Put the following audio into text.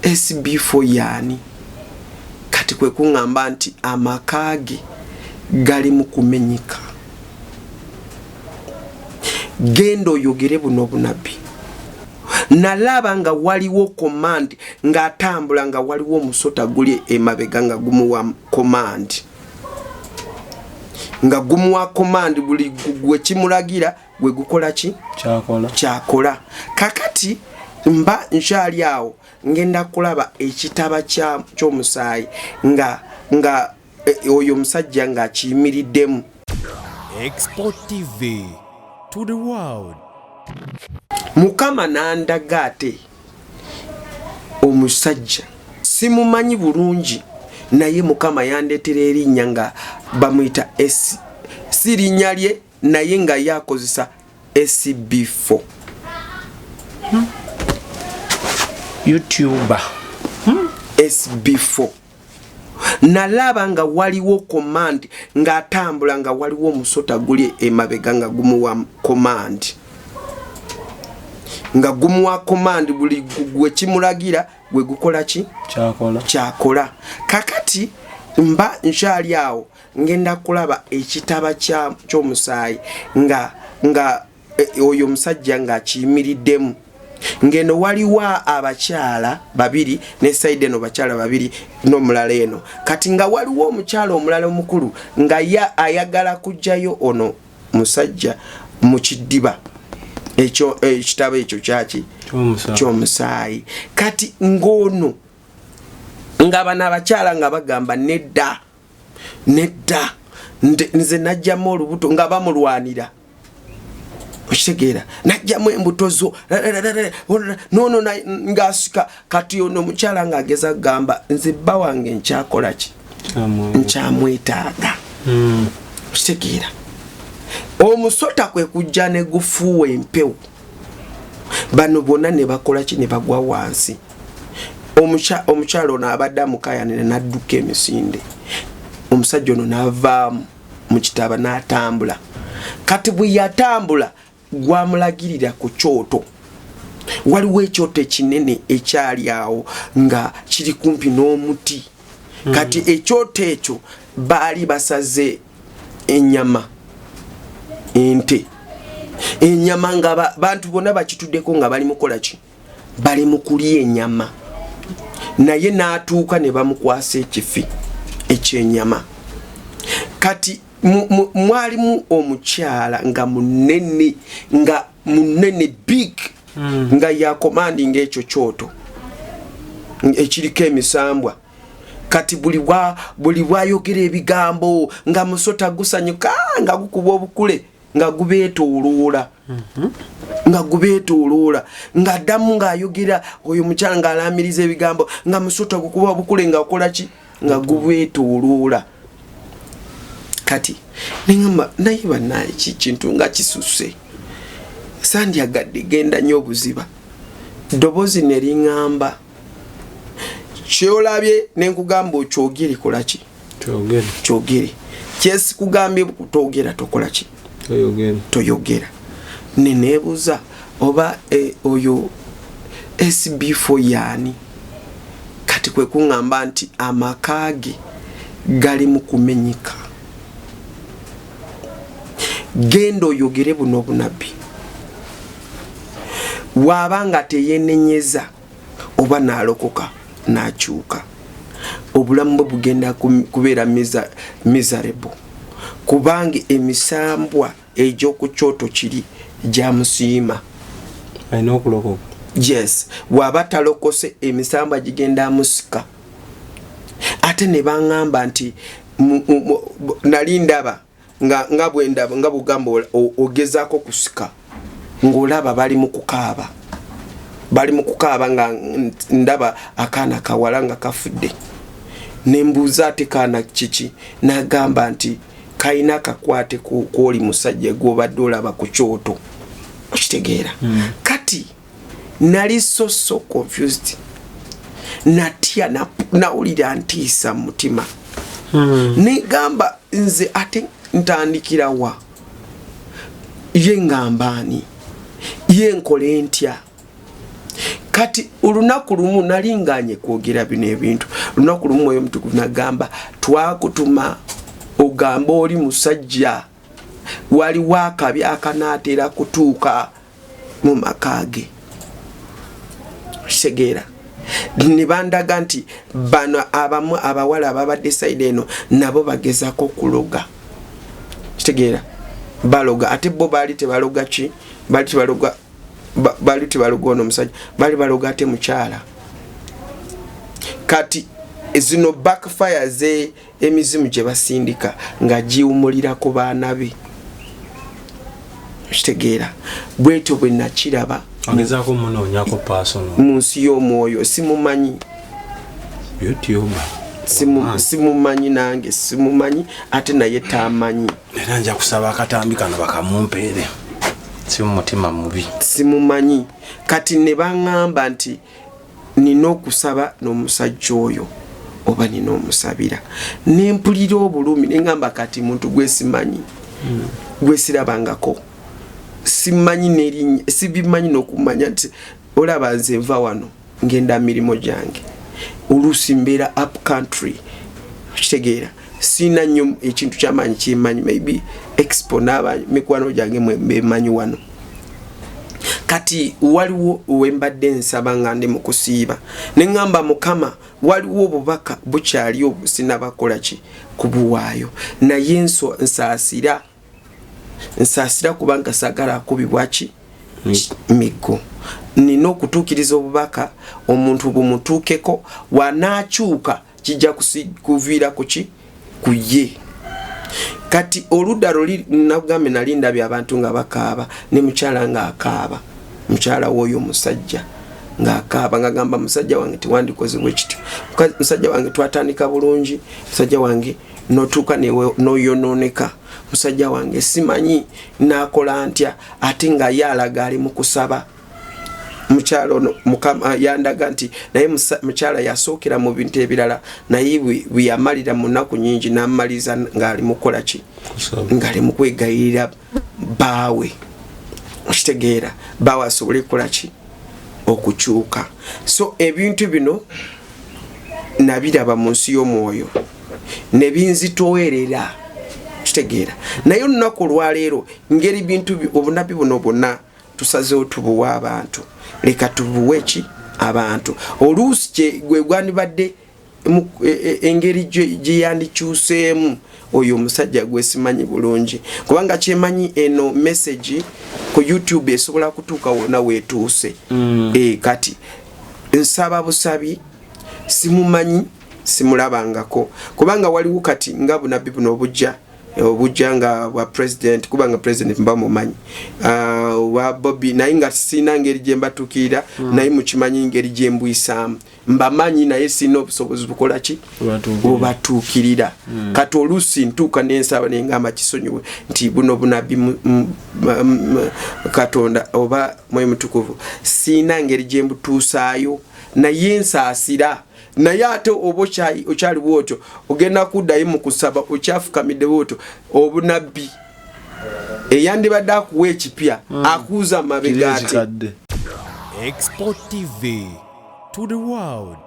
SB4 yani kati kwe kungamba nti amakage gali mu kumenyika. Gendo yogere buno bunabi. Nalaba nga waliwo command nga atambula nga waliwo musota guli emabega nga gumuwa command. Nga gumuwa command buli gwe kimulagira gwe gukola ki? Kyakola. Kakati mba nshali awo ngenda kulaba ekitaba ky'omusaayi nga oyo musajja nga akiyimiriddemu. Export TV to the world. Mukama nandaga ate omusajja simumanyi bulungi naye Mukama yandetera erinnya nga bamuyita si linnya lye naye nga yakozesa SB4. YouTuber. SB4. Nalaba nga waliwo command nga atambula nga waliwo musota guli emabega nga gumuwa command. Nga gumuwa command buli gwe kimulagira gwe gukola ki? Kyakola. Kakati mba nshali awo ngenda kulaba ekitaba ky'omusaayi nga oyo musajja nga akiyimiriddemu. Ngeno waliwo abakyala babiri ne side eno bakyala babiri n'omulala eno. Kati nga waliwo omukyala omulala omukulu nga ayagala kujjayo ono musajja mu kiddiba ekyo ekitabo ekyo kyaki ky'omusaayi. Kati ngono nga bana abakyala nga bagamba nedda nze najjamu olubuto nga bamulwanira. Oshegera najjamu embuto zo nono ngasika. Kati ono mukyala nga ageza gamba nze bba wange nkyakola ki? Nkyamwetaaga. Oshegera omusota kwe kujja ne gufuwa empewo. Bano bonna ne bakola ki? Ne bagwa wansi. Omukyala ono abadde amukayanira n'adduka emisinde. Omusajja ono n'avaamu mu kitaba n'atambula. Kati bwe yatambula gwamulagirira ku kyoto. Waliwo ekyoto ekinene ekyali awo nga kiri kumpi n'omuti. Kati ekyoto ekyo baali basaze ennyama ente. Ennyama nga bantu bonna bakituddeko nga bali mukola ki? Bali mu kulya ennyama. Naye n'atuuka ne bamukwasa ekifi ekyennyama. Kati mwalimu omukyala nga munene big nga ya commanding ekyo kyoto ekiriko emisambwa. Kati buli bwayogera ebigambo nga musota gusanyuka nga gukuba obukule nga gubeetooloola. Nga addamu ng'ayogera oyo mukyala ng'alaamiriza ebigambo nga musota gukuba obukule nga akola ki? Nga gubeetooloola. Kati ningamba naye banaye kintu nga kisuse. Sandyagadde genda nnyo obuziba. Ddoboozi ne liŋŋamba kyolabye ne nkugamba okyogere kola ki? Kyogere. Kyesikugambye kutoogera tokola ki? Toyogera. Ne neebuuza oba oyo SB4 yani kati kwe kuŋŋamba nti amakage gali mu kumenyika. Gendo oyogere buno bunabi. Wabanga teyenenyeza oba nalokoka nakyuka. Obulamu bwe bugenda kubeera miserable. Kubanga emisambwa egy'oku kyoto kiri gyamusiima. Alina okulokoka. Yes. Waba talokose emisambwa gigenda amusika. Ate ne baŋŋamba nti nali ndaba nga bwendaba nga bugamba ogezaako kusika ng'olaba bali mu kukaaba nga ndaba akaana kawala nga kafudde. Ne mbuuza ate kaana kiki? N'agamba nti kayina akakwate kw'oli musajja gw'obadde olaba ku kyoto. Okitegeera? Kati nali so confused. Natya nawulira ntiisa mu mutima. Negamba nze ate ntandikira wa? Ye ngamba ani? Ye nkole ntya? kati olunaku lumu nalinganye kwogera bino ebintu olunaku lumu oyo Mutukuvu nagamba twakutuma ogamba oli musajja waliwo akabi akanaatera kutuuka mu makage kitegeera ne bandaga nti bano abamu abawala ababadde sayidi eno nabo bagezako kuloga kitegeera baloga ate bo baali tebaloga ki baali tebaloga ono omusajja baali baloga ate mukyala kati zino backfire ze emizimu gye basindika nga giwumulira ku baana be kitegeera bweto bwe nakiraba agezaako munoonyako personal mu nsi y'omwoyo simumanyi YouTube simumanyi nange simumanyi ate naye tamanyi era nja kusaba akatambi kano bakamumpeere si mutima mubi simumanyi kati ne baŋŋamba nti nina okusaba n'omusajja oyo oba nina omusabira nempulira obulumi neŋŋamba kati muntu gwe simanyi gwe sirabangako simanyi n'erinnya sibimanyi n'okumanya nti olaba nze nva wano ngenda mirimo gyange oluusi mbeera up country kitegeera sina nnyo ekintu ky'amaanyi kimanyi maybe expo n'abamikwano gyange bemanyi wano kati waliwo wembadde nsaba nga ndi mu kusiiba neŋŋamba Mukama waliwo obubaka bukyali obusinabakola ki kubuwaayo naye nsaasira kubanga sagala akubibwa ki miggo nina okutuukiriza obubaka omuntu bumutuukeko wanaakyuka kijja kuviira ku ki ku ye kati oludda luli nagambe nali ndabye abantu nga bakaaba ne mukyala nga akaaba mukyala w'oyo musajja ng'akaaba ng'agamba musajja wange tewandikoze kityo musajja wange twatandika bulungi musajja wange notuuka n'oyonooneka musajja wange simanyi naakola ntya ate nga ye alaga ali mu kusaba mukyala ono Mukama yandaga nti naye mukyala yasookera mu bintu ebirala naye bwe yamalira mu nnaku nnyingi n'amaliza ng'ali mu kukola ki ng'ali mu kwegayirira baawe okitegeera baawe asobole kukola ki okukyuka so ebintu bino nabiraba mu nsi y'omwoyo ne binzitoowerera kitegeera naye olunaku olwaleero ngeri bintu obunabi buno bwonna tusazeewo tubuwa abantu leka tubuwe ki abantu oluusi gwe gwandibadde engeri gye yandikyuseemu oyo omusajja gwe simanyi bulungi kubanga kyemanyi eno message ku YouTube esobola kutuuka wonna weetuuse kati nsaba busabi simumanyi simulabangako kubanga waliwo kati nga bunabbi buno obujja nga bwa president kubanga president mba mumanyi wa Bobby naye nga sina ngeri gye mbatuukirira naye mukimanyi ngeri gye mbuyisaamu mbamanyi naye sina obusobozi bukola ki obatuukirira kati oluusi ntuuka n'ensaba n'engamba kisonyiwe nti buno bunabbi Katonda oba Mwoyo Mutukuvu sina ngeri gye mbutuusaayo naye nsaasira naye ate oba okyali bwotyo ogenda kuddayo mu kusaba okyafukamidde bwotyo obunabbi eyandibadde akuwa ekipya akuuza amabega ate Export TV to the world.